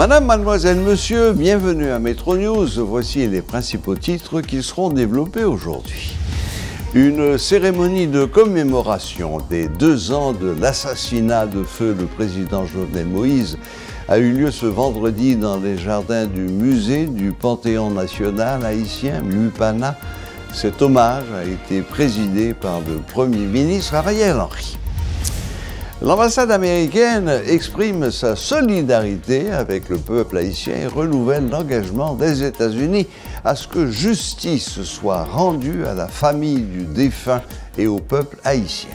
Madame, mademoiselle, monsieur, bienvenue à Métro News. Voici les principaux titres qui seront développés aujourd'hui. Une cérémonie de commémoration des 2 ans de l'assassinat de feu le président Jovenel Moïse a eu lieu ce vendredi dans les jardins du musée du Panthéon national haïtien, MUPANA. Cet hommage a été présidé par le Premier ministre Ariel Henry. L'ambassade américaine exprime sa solidarité avec le peuple haïtien et renouvelle l'engagement des États-Unis à ce que justice soit rendue à la famille du défunt et au peuple haïtien.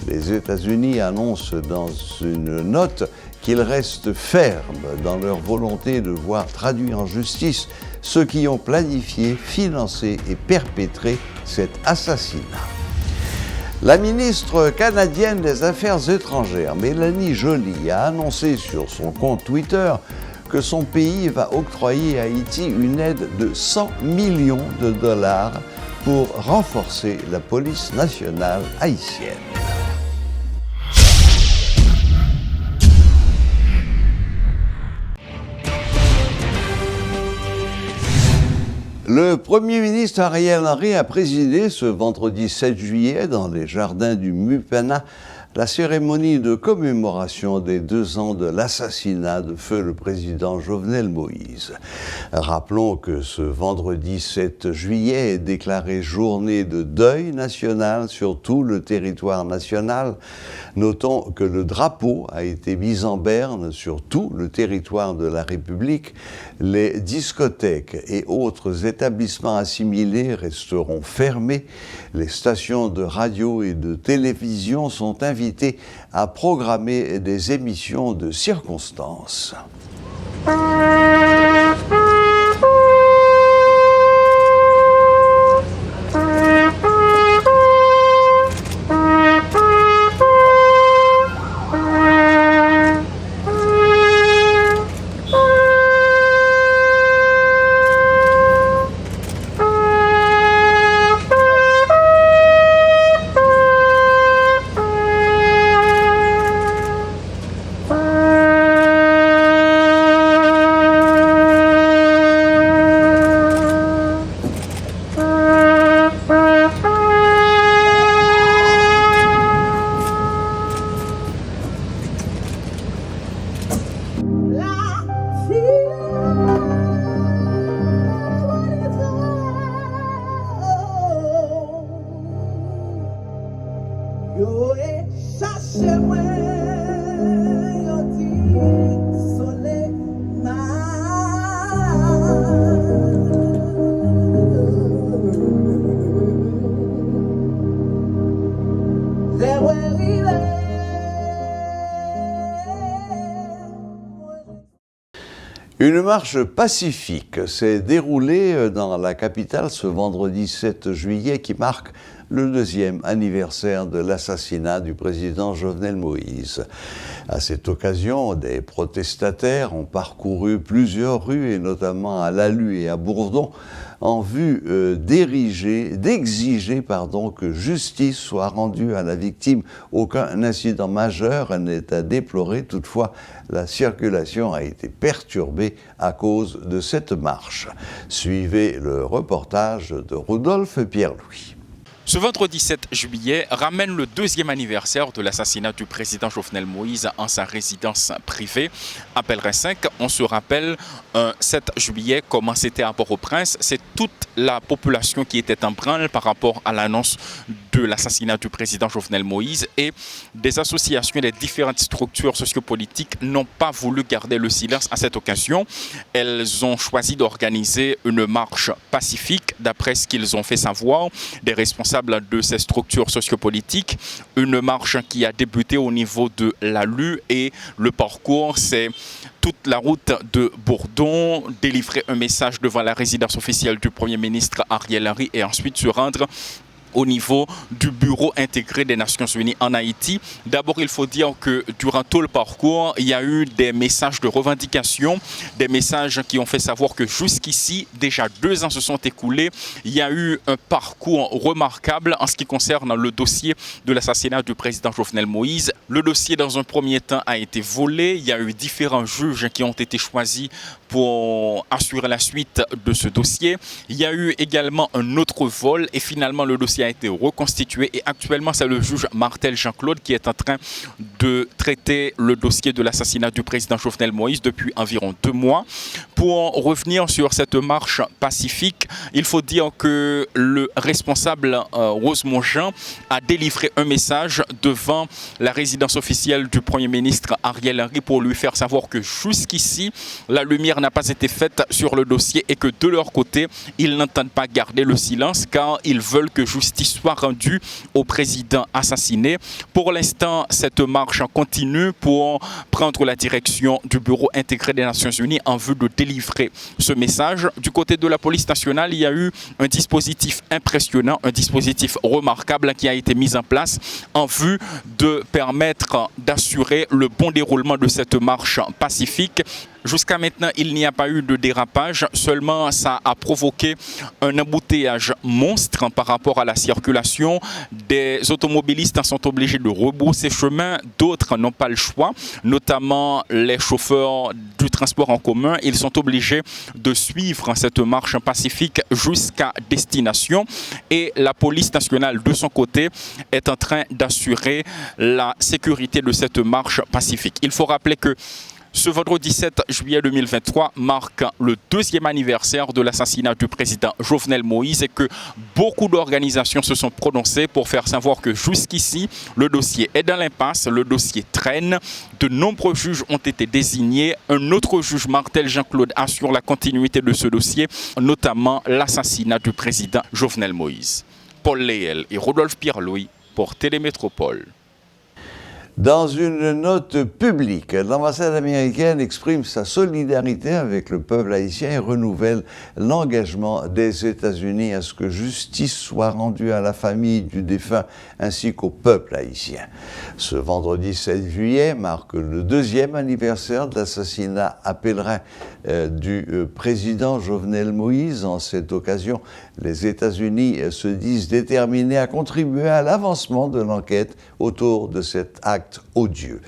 Les États-Unis annoncent dans une note qu'ils restent fermes dans leur volonté de voir traduit en justice ceux qui ont planifié, financé et perpétré cet assassinat. La ministre canadienne des Affaires étrangères, Mélanie Joly, a annoncé sur son compte Twitter que son pays va octroyer à Haïti une aide de 100 millions de dollars pour renforcer la police nationale haïtienne. Le Premier ministre Ariel Henry a présidé ce vendredi 7 juillet dans les jardins du MUPANA la cérémonie de commémoration des 2 ans de l'assassinat de feu le président Jovenel Moïse. Rappelons que ce vendredi 7 juillet est déclaré journée de deuil national sur tout le territoire national. Notons que le drapeau a été mis en berne sur tout le territoire de la République. Les discothèques et autres établissements assimilés resteront fermés. Les stations de radio et de télévision sont invitées à programmer des émissions de circonstances. Une marche pacifique s'est déroulée dans la capitale ce vendredi 7 juillet qui marque le 2e anniversaire de l'assassinat du président Jovenel Moïse. À cette occasion, des protestataires ont parcouru plusieurs rues, et notamment à Lalu et à Bourdon, en vue d'exiger que justice soit rendue à la victime. Aucun incident majeur n'est à déplorer. Toutefois, la circulation a été perturbée à cause de cette marche. Suivez le reportage de Rodolphe Pierre-Louis. Ce vendredi 7 juillet ramène le 2e anniversaire de l'assassinat du président Jovenel Moïse en sa résidence privée à Pellerin 5. On se rappelle, 7 juillet, comment c'était à Port-au-Prince. C'est toute la population qui était en branle par rapport à l'annonce de l'assassinat du président Jovenel Moïse, et des associations, des différentes structures sociopolitiques n'ont pas voulu garder le silence à cette occasion. Elles ont choisi d'organiser une marche pacifique, d'après ce qu'ils ont fait savoir, des responsables de ces structures sociopolitiques. Une marche qui a débuté au niveau de Lalu, et le parcours, c'est toute la route de Bourdon, délivrer un message devant la résidence officielle du Premier ministre Ariel Henry et ensuite se rendre au niveau du bureau intégré des Nations Unies en Haïti. D'abord, il faut dire que durant tout le parcours, il y a eu des messages de revendication, des messages qui ont fait savoir que jusqu'ici, déjà 2 ans se sont écoulés. Il y a eu un parcours remarquable en ce qui concerne le dossier de l'assassinat du président Jovenel Moïse. Le dossier, dans un premier temps, a été volé. Il y a eu différents juges qui ont été choisis pour assurer la suite de ce dossier. Il y a eu également un autre vol et finalement le dossier a été reconstitué et actuellement c'est le juge Martel Jean-Claude qui est en train de traiter le dossier de l'assassinat du président Jovenel Moïse depuis environ 2 mois. Pour revenir sur cette marche pacifique, il faut dire que le responsable Rosemont Jean a délivré un message devant la résidence officielle du Premier ministre Ariel Henry pour lui faire savoir que jusqu'ici la lumière n'a pas été faite sur le dossier et que de leur côté, ils n'entendent pas garder le silence car ils veulent que justice soit rendue au président assassiné. Pour l'instant, cette marche continue pour prendre la direction du bureau intégré des Nations Unies en vue de délivrer ce message. Du côté de la police nationale, il y a eu un dispositif impressionnant, un dispositif remarquable qui a été mis en place en vue de permettre d'assurer le bon déroulement de cette marche pacifique. Jusqu'à maintenant, il n'y a pas eu de dérapage, seulement ça a provoqué un embouteillage monstre par rapport à la circulation. Des automobilistes sont obligés de rebrousser chemin, d'autres n'ont pas le choix, notamment les chauffeurs du transport en commun. Ils sont obligés de suivre cette marche pacifique jusqu'à destination et la police nationale, de son côté, est en train d'assurer la sécurité de cette marche pacifique. Il faut rappeler que ce vendredi 7 juillet 2023 marque le 2e anniversaire de l'assassinat du président Jovenel Moïse et que beaucoup d'organisations se sont prononcées pour faire savoir que jusqu'ici, le dossier est dans l'impasse, le dossier traîne. De nombreux juges ont été désignés. Un autre juge, Martel Jean-Claude, assure la continuité de ce dossier, notamment l'assassinat du président Jovenel Moïse. Paul Léel et Rodolphe Pierre-Louis pour Télémétropole. Dans une note publique, l'ambassade américaine exprime sa solidarité avec le peuple haïtien et renouvelle l'engagement des États-Unis à ce que justice soit rendue à la famille du défunt ainsi qu'au peuple haïtien. Ce vendredi 7 juillet marque le 2e anniversaire de l'assassinat à pèlerin du président Jovenel Moïse. En cette occasion, les États-Unis se disent déterminés à contribuer à l'avancement de l'enquête autour de cet acte odieux.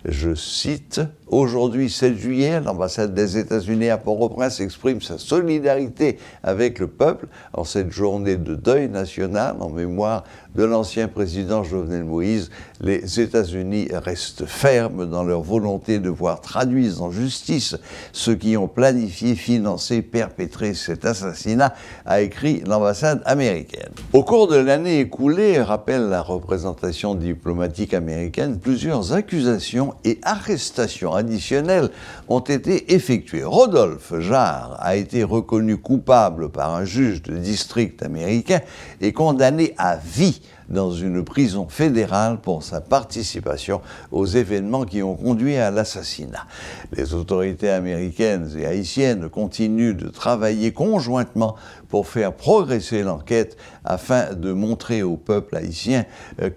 Je cite, « Aujourd'hui, 7 juillet, l'ambassade des États-Unis à Port-au-Prince exprime sa solidarité avec le peuple en cette journée de deuil national en mémoire de l'ancien président Jovenel Moïse. Les États-Unis restent fermes dans leur volonté de voir traduits en justice ceux qui ont planifié, financé, perpétré cet assassinat », a écrit l'ambassade américaine. Au cours de l'année écoulée, rappelle la représentation diplomatique américaine, plusieurs accusations et arrestations additionnelles ont été effectuées. Rodolphe Jarre a été reconnu coupable par un juge de district américain et condamné à vie dans une prison fédérale pour sa participation aux événements qui ont conduit à l'assassinat. Les autorités américaines et haïtiennes continuent de travailler conjointement pour faire progresser l'enquête afin de montrer au peuple haïtien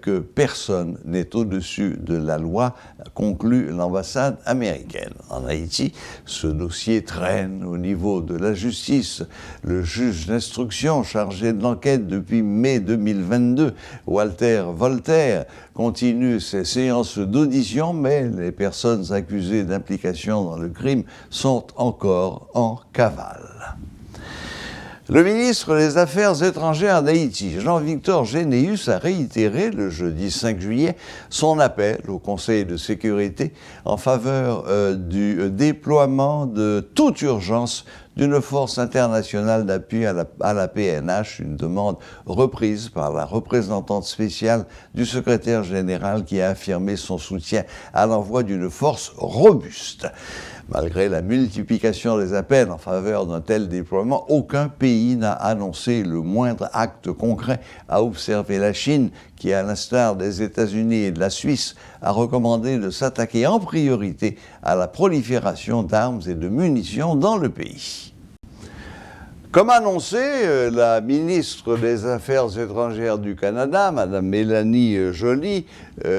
que personne n'est au-dessus de la loi, conclut l'ambassade américaine. En Haïti, ce dossier traîne au niveau de la justice. Le juge d'instruction chargé de l'enquête depuis mai 2022, Walter Voltaire, continue ses séances d'audition, mais les personnes accusées d'implication dans le crime sont encore en cavale. Le ministre des Affaires étrangères d'Haïti, Jean-Victor Généus, a réitéré le jeudi 5 juillet son appel au Conseil de sécurité en faveur du déploiement de toute urgence d'une force internationale d'appui à la PNH, une demande reprise par la représentante spéciale du secrétaire général qui a affirmé son soutien à l'envoi d'une force robuste. Malgré la multiplication des appels en faveur d'un tel déploiement, aucun pays n'a annoncé le moindre acte concret à observer la Chine, qui, à l'instar des États-Unis et de la Suisse, a recommandé de s'attaquer en priorité à la prolifération d'armes et de munitions dans le pays. Comme annoncé, la ministre des Affaires étrangères du Canada, Mme Mélanie Joly,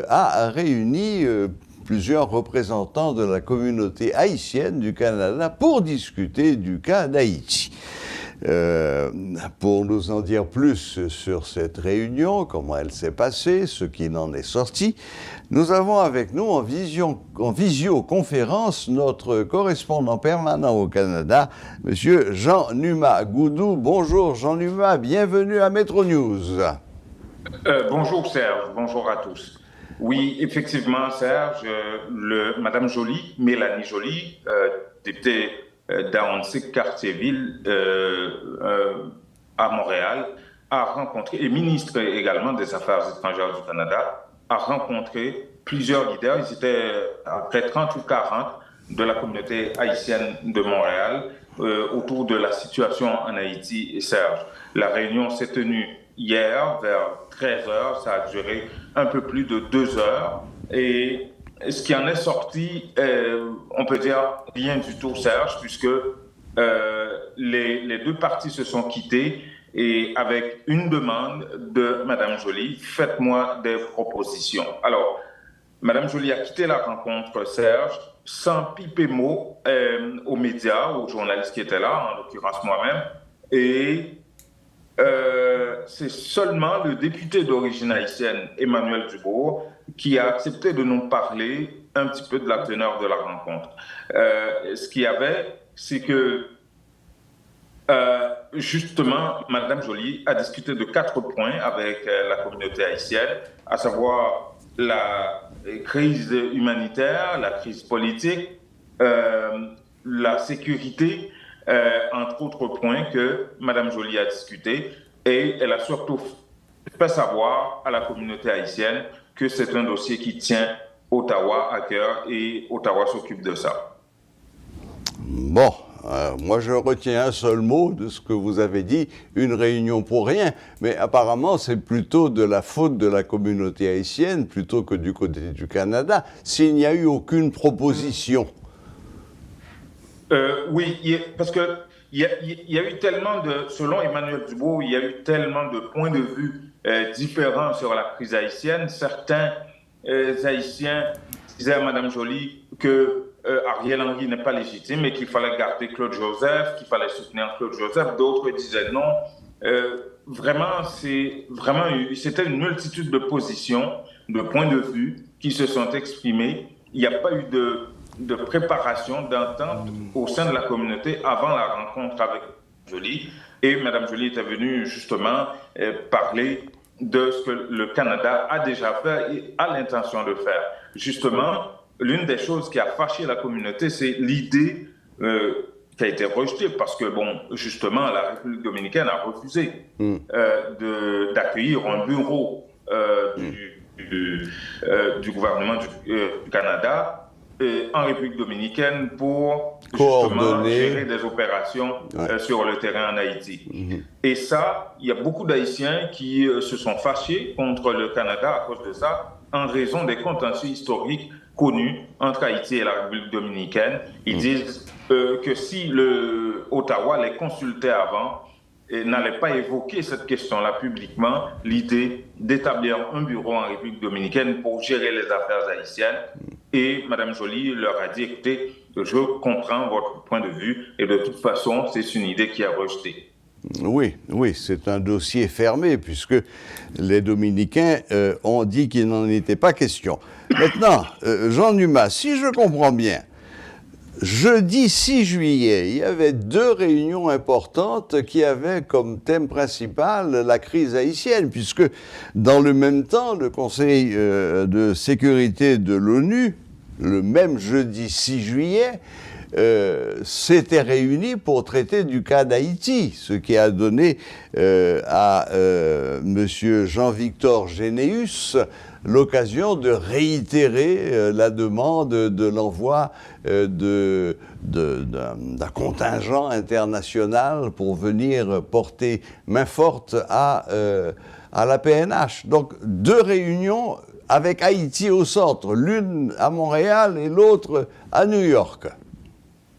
a réuni plusieurs représentants de la communauté haïtienne du Canada pour discuter du cas d'Haïti. Pour nous en dire plus sur cette réunion, comment elle s'est passée, ce qu'il en est sorti, nous avons avec nous en visioconférence notre correspondant permanent au Canada, M. Jean Numa Goudou. Bonjour Jean Numa, bienvenue à Metro News. Bonjour Serge, bonjour à tous. Oui, effectivement Serge, Madame Joly, Mélanie Joly, députée d'Arrondissement Cartierville à Montréal, a rencontré, et ministre également des Affaires étrangères du Canada, a rencontré plusieurs leaders. Ils étaient à près 30 ou 40 de la communauté haïtienne de Montréal autour de la situation en Haïti. Et Serge, la réunion s'est tenue hier vers 13h, ça a duré un peu plus de 2 heures. Et ce qui en est sorti, on peut dire rien du tout, Serge, puisque les deux parties se sont quittées et avec une demande de Mme Joly, faites-moi des propositions. Alors, Mme Joly a quitté la rencontre, Serge, sans piper mot aux médias, aux journalistes qui étaient là, en l'occurrence moi-même, et c'est seulement le député d'origine haïtienne, Emmanuel Dubourg, qui a accepté de nous parler un petit peu de la teneur de la rencontre. Ce qu'il y avait, c'est que justement, Mme Joly a discuté de 4 points avec la communauté haïtienne, à savoir la crise humanitaire, la crise politique, la sécurité, entre autres points que Mme Joly a discuté, et elle a surtout fait savoir à la communauté haïtienne que c'est un dossier qui tient Ottawa à cœur et Ottawa s'occupe de ça. Bon, moi je retiens un seul mot de ce que vous avez dit, une réunion pour rien, mais apparemment c'est plutôt de la faute de la communauté haïtienne plutôt que du côté du Canada, s'il n'y a eu aucune proposition. Oui, parce que il y a eu tellement de, selon Emmanuel Dubourg, il y a eu tellement de points de vue différents sur la crise haïtienne. Certains Haïtiens disaient à Mme Joly que Ariel Henry n'est pas légitime et qu'il fallait garder Claude Joseph, qu'il fallait soutenir Claude Joseph. D'autres disaient non. C'était une multitude de positions, de points de vue qui se sont exprimés. Il n'y a pas eu de préparation, d'entente au sein de la communauté avant la rencontre avec Joly. Et Mme Joly était venue justement parler de ce que le Canada a déjà fait et a l'intention de faire. Justement, l'une des choses qui a fâché la communauté, c'est l'idée qui a été rejetée parce que, bon, justement, la République dominicaine a refusé d'accueillir un bureau du gouvernement du Canada en République dominicaine pour justement gérer des opérations sur le terrain en Haïti. Et ça, il y a beaucoup d'Haïtiens qui se sont fâchés contre le Canada à cause de ça, en raison des contentieux historiques connus entre Haïti et la République dominicaine. Ils disent que si Ottawa les consultait avant, et n'allait pas évoquer cette question-là publiquement, l'idée d'établir un bureau en République dominicaine pour gérer les affaires haïtiennes. Et Mme Joly leur a dit, écoutez, je comprends votre point de vue et de toute façon, c'est une idée qui est rejetée. Oui, c'est un dossier fermé puisque les Dominicains ont dit qu'il n'en était pas question. Maintenant, Jean Numa, si je comprends bien, jeudi 6 juillet, il y avait 2 réunions importantes qui avaient comme thème principal la crise haïtienne, puisque dans le même temps, le Conseil de sécurité de l'ONU, le même jeudi 6 juillet, s'était réuni pour traiter du cas d'Haïti, ce qui a donné à M. Jean-Victor Généus l'occasion de réitérer la demande de l'envoi d'un contingent international pour venir porter main forte à la PNH. Donc 2 réunions avec Haïti au centre, l'une à Montréal et l'autre à New York.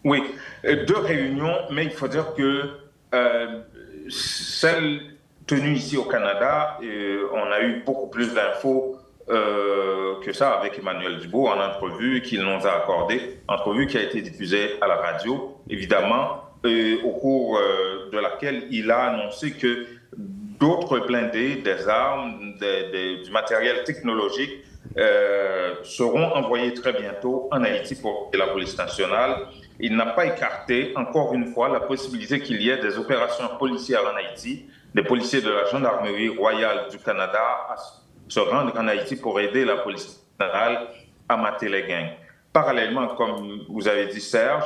Oui, 2 réunions, mais il faut dire que celle tenue ici au Canada, on a eu beaucoup plus d'infos que ça avec Emmanuel Dubois en entrevue qu'il nous a accordé, entrevue qui a été diffusée à la radio, évidemment, au cours de laquelle il a annoncé que d'autres blindés, des armes, du matériel technologique seront envoyés très bientôt en Haïti pour la police nationale. Il n'a pas écarté, encore une fois, la possibilité qu'il y ait des opérations policières en Haïti, des policiers de la Gendarmerie royale du Canada à se rendre en Haïti pour aider la police nationale à mater les gangs. Parallèlement, comme vous avez dit, Serge,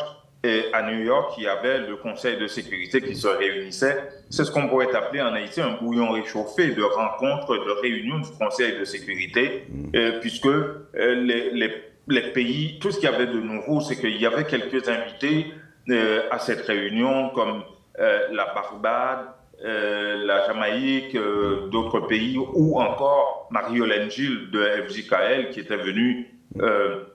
à New York, il y avait le Conseil de sécurité qui se réunissait. C'est ce qu'on pourrait appeler en Haïti un bouillon réchauffé de rencontres, de réunions du Conseil de sécurité, puisque les pays, tout ce qu'il y avait de nouveau, c'est qu'il y avait quelques invités à cette réunion, comme la Barbade, la Jamaïque, d'autres pays, ou encore Marie-Hélène Gilles de FJKL qui était venue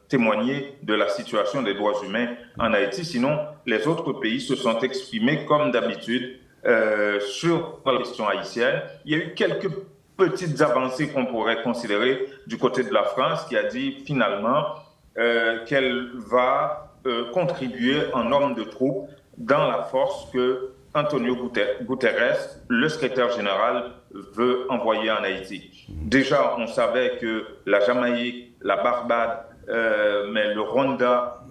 témoigner de la situation des droits humains en Haïti. Sinon, les autres pays se sont exprimés comme d'habitude sur la question haïtienne. Il y a eu quelques petites avancées qu'on pourrait considérer du côté de la France qui a dit finalement qu'elle va contribuer en nombre de troupes dans la force que Antonio Guterres, le secrétaire général, veut envoyer en Haïti. Déjà, on savait que la Jamaïque, la Barbade, mais le Rwanda,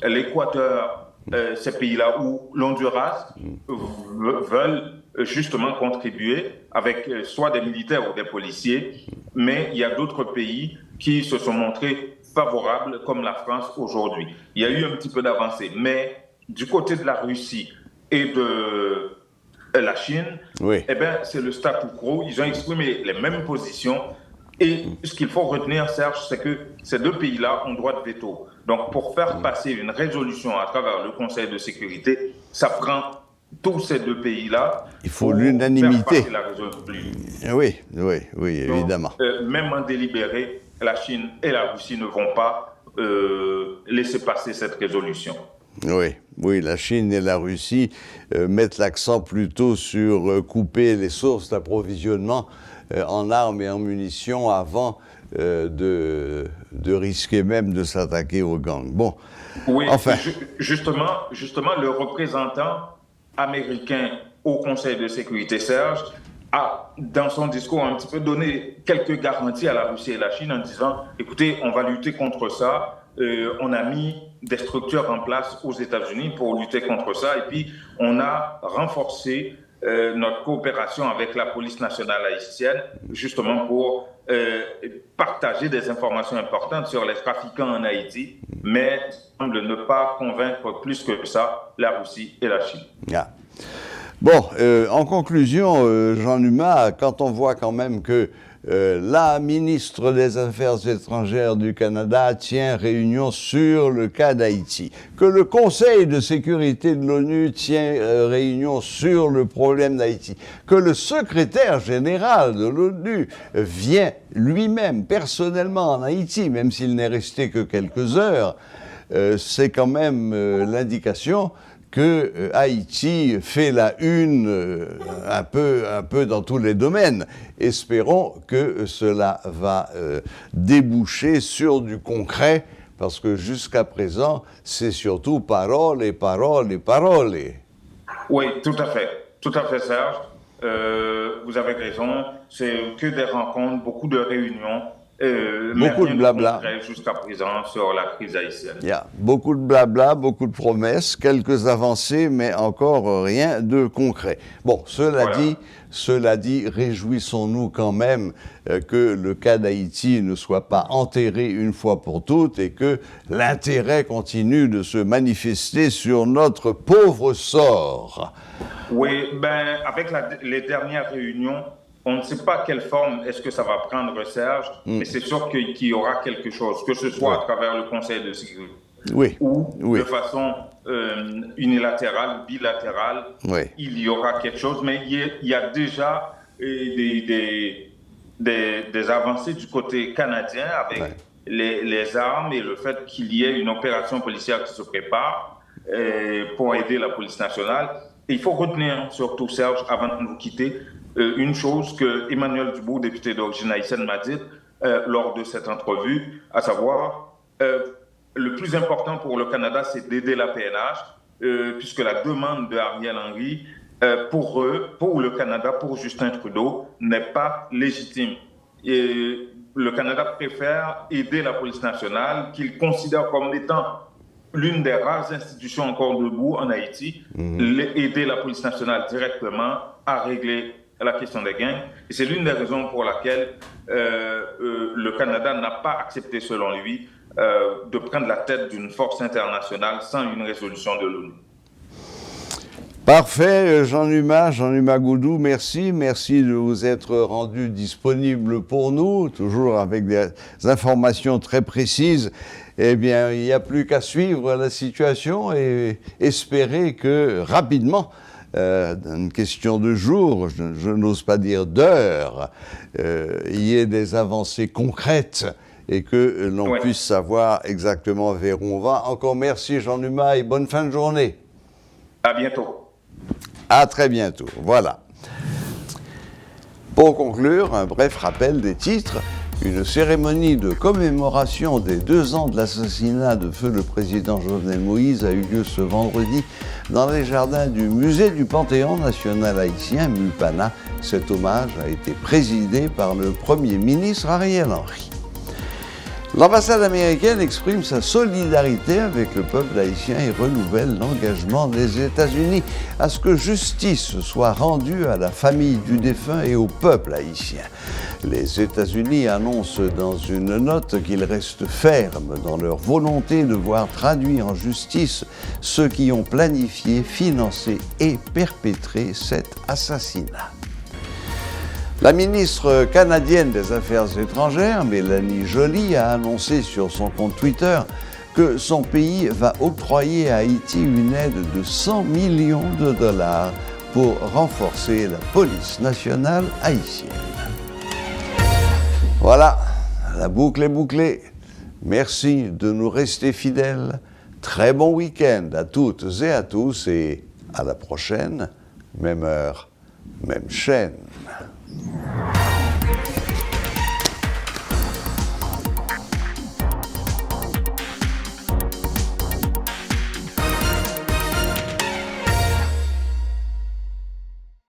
l'Équateur, ces pays-là, où l'Honduras veulent justement contribuer avec soit des militaires ou des policiers, mais il y a d'autres pays qui se sont montrés favorables, comme la France aujourd'hui. Il y a eu un petit peu d'avancée, mais du côté de la Russie et de la Chine, oui, eh bien, c'est le statu quo. Ils ont exprimé les mêmes positions. Et ce qu'il faut retenir, Serge, c'est que ces deux pays-là ont droit de veto. Donc, pour faire passer une résolution à travers le Conseil de sécurité, ça prend tous ces deux pays-là. Il faut l'unanimité. Oui, donc, évidemment. Même en délibéré, la Chine et la Russie ne vont pas laisser passer cette résolution. Oui, la Chine et la Russie mettent l'accent plutôt sur couper les sources d'approvisionnement en armes et en munitions avant de risquer même de s'attaquer aux gangs. Bon, oui, enfin. Justement, le représentant américain au Conseil de sécurité, Serge, a, dans son discours, un petit peu donné quelques garanties à la Russie et la Chine en disant, écoutez, on va lutter contre ça. On a mis des structures en place aux États-Unis pour lutter contre ça. Et puis, on a renforcé notre coopération avec la police nationale haïtienne, justement pour partager des informations importantes sur les trafiquants en Haïti, mais semble ne pas convaincre plus que ça la Russie et la Chine. Yeah. Bon, en conclusion, Jean Numa, quand on voit quand même que la ministre des Affaires étrangères du Canada tient réunion sur le cas d'Haïti, que le Conseil de sécurité de l'ONU tient réunion sur le problème d'Haïti, que le secrétaire général de l'ONU vient lui-même personnellement en Haïti, même s'il n'est resté que quelques heures, c'est quand même l'indication que Haïti fait la une un peu dans tous les domaines. Espérons que cela va déboucher sur du concret, parce que jusqu'à présent, c'est surtout paroles et paroles et paroles. Oui, tout à fait, Serge. Vous avez raison, c'est que des rencontres, beaucoup de réunions. Beaucoup de blabla. Jusqu'à présent sur la crise haïtienne. Yeah. Beaucoup de blabla, beaucoup de promesses, quelques avancées, mais encore rien de concret. Bon, cela dit, réjouissons-nous quand même que le cas d'Haïti ne soit pas enterré une fois pour toutes et que l'intérêt continue de se manifester sur notre pauvre sort. Oui, avec les dernières réunions, on ne sait pas quelle forme est-ce que ça va prendre, Serge, mais c'est sûr qu'il y aura quelque chose, que ce soit à travers le Conseil de sécurité ou de façon unilatérale, bilatérale, il y aura quelque chose. Mais il y a déjà des avancées du côté canadien avec les armes et le fait qu'il y ait une opération policière qui se prépare pour aider la police nationale. Et il faut retenir surtout, Serge, avant de nous quitter, une chose que Emmanuel Dubourg, député d'origine haïtienne, m'a dit lors de cette entrevue, à savoir, le plus important pour le Canada, c'est d'aider la PNH, puisque la demande de Ariel Henry, pour eux, pour le Canada, pour Justin Trudeau, n'est pas légitime. Et le Canada préfère aider la police nationale, qu'il considère comme étant l'une des rares institutions encore debout en Haïti, aider la police nationale directement à régler la question des gangs. Et c'est l'une des raisons pour laquelle le Canada n'a pas accepté, selon lui, de prendre la tête d'une force internationale sans une résolution de l'ONU. Parfait, Jean-Numa Goudou, merci de vous être rendu disponible pour nous, toujours avec des informations très précises. Eh bien, il n'y a plus qu'à suivre la situation et espérer que rapidement, une question de jours, je n'ose pas dire d'heures, il y ait des avancées concrètes et que l'on puisse savoir exactement vers où on va. Encore merci Jean-Numa et bonne fin de journée. À bientôt. À très bientôt. Voilà. Pour conclure, un bref rappel des titres. Une cérémonie de commémoration des 2 ans de l'assassinat de feu le président Jovenel Moïse a eu lieu ce vendredi dans les jardins du musée du Panthéon national haïtien, MUPANA. Cet hommage a été présidé par le Premier ministre Ariel Henry. L'ambassade américaine exprime sa solidarité avec le peuple haïtien et renouvelle l'engagement des États-Unis à ce que justice soit rendue à la famille du défunt et au peuple haïtien. Les États-Unis annoncent dans une note qu'ils restent fermes dans leur volonté de voir traduit en justice ceux qui ont planifié, financé et perpétré cet assassinat. La ministre canadienne des Affaires étrangères, Mélanie Joly, a annoncé sur son compte Twitter que son pays va octroyer à Haïti une aide de 100 millions de dollars pour renforcer la police nationale haïtienne. Voilà, la boucle est bouclée. Merci de nous rester fidèles. Très bon week-end à toutes et à tous et à la prochaine, même heure, même chaîne.